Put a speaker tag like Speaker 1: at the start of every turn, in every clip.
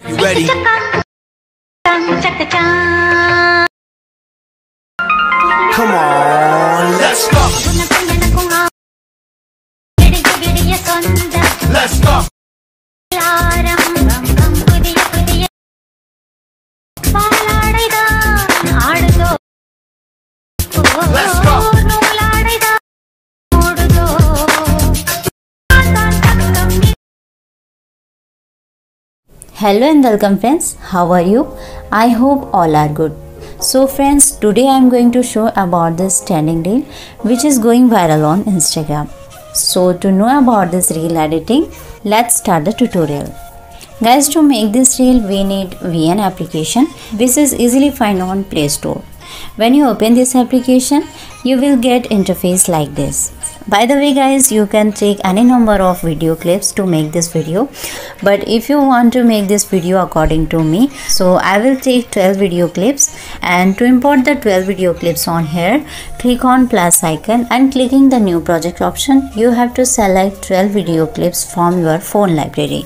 Speaker 1: You ready? Come on, let's go. Let's go. Let's go.
Speaker 2: Hello and welcome friends, how are you? I hope all are good. So friends, today I am going to show about this trending reel which is going viral on Instagram. So to know about this reel editing, let's start the tutorial. Guys, to make this reel we need VN application which is easily found on Play Store. When you open this application, you will get interface like this. By the way guys, you can take any number of video clips to make this video, but if you want to make this video according to me, so I will take 12 video clips, and to import the 12 video clips on here, click on plus icon and clicking the new project option, you have to select 12 video clips from your phone library.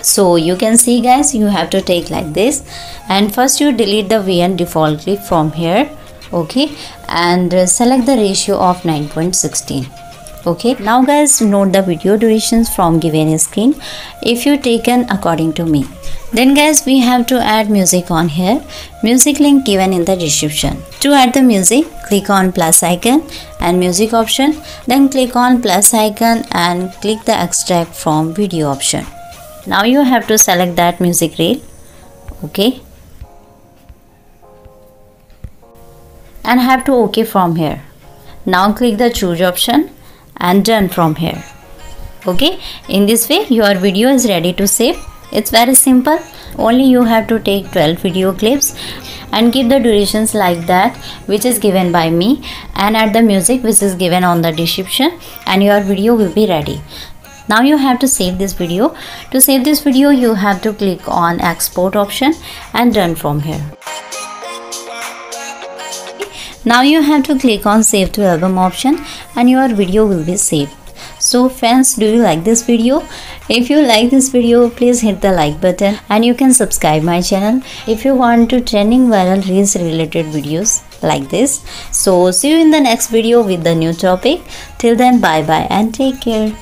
Speaker 2: So you can see guys, you have to take like this, and first you delete the VN default clip from here, okay, and select the ratio of 9.16. okay, now guys, note the video durations from given screen if you taken according to me. Then guys, we have to add music on here. Music link given in the description. To add the music, click on plus icon and music option, then click on plus icon and click the extract from video option. Now you have to select that music reel, okay, and have to OK from here. Now click the choose option and done from here. Okay, in this way your video is ready to save. It's very simple. Only you have to take 12 video clips and keep the durations like that which is given by me, and add the music which is given on the description, and your video will be ready. Now you have to save this video. To save this video, you have to click on export option and done from here. Now you have to click on save to album option and your video will be saved. So friends, do you like this video? If you like this video, please hit the like button, and you can subscribe my channel if you want to trending viral reels related videos like this. So see you in the next video with the new topic. Till then, bye bye and take care.